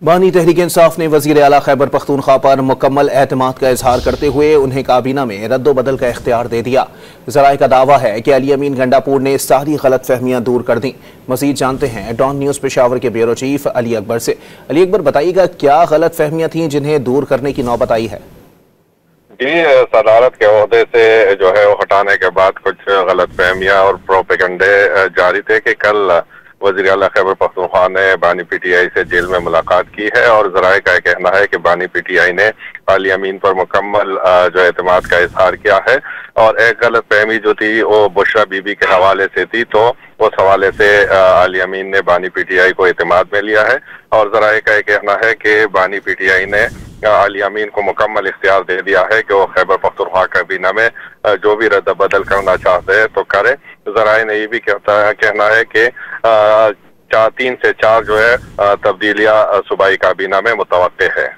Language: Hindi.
बानी तहरीक इंसाफ ने वज़ीर आला खैबर पख्तूनख्वा पर मुकम्मल एतमाद का इजहार करते हुए उन्हें काबीना में रद्दोबदल का इख्तियार दे दिया। ज़राए का दावा है कि अली अमीन गंडापुर ने सारी गलत फहमियाँ दूर कर दी। मज़ीद जानते हैं डॉन न्यूज़ पेशावर के ब्यूरो चीफ अली अकबर से। अली अकबर, बताइएगा क्या गलत फहमियाँ थीं जिन्हें दूर करने की नौबत आई है? जी, सदारत के ओहदे से जो है वो हटाने के बाद कुछ गलत फहमियाँ और प्रोपेगंडे जारी थे कि कल वज़ीर आला खैबर पख्तूनख्वा ने बानी पीटीआई से जेल में मुलाकात की है और ज़राए का कहना है कि बानी पीटीआई ने अली अमीन पर मुकम्मल जो एतमाद का इजहार किया है। और एक गलत फहमी जो थी वो बुशरा बीबी के हवाले से थी, तो उस हवाले से अली अमीन ने बानी पीटीआई को एतमाद में लिया है। और ज़राए का कहना है कि बानी पीटीआई ने अली अमीन को मुकम्मल इख्तियार दे दिया है कि वो खैबर पख्तूनख्वा काबीना में जो भी रद्द बदल करना चाहते हैं तो करे। ज़राए ने ये भी कहना है कि 3 से 4 जो है तब्दीलियां सूबाई काबीना में मुतवक्के है।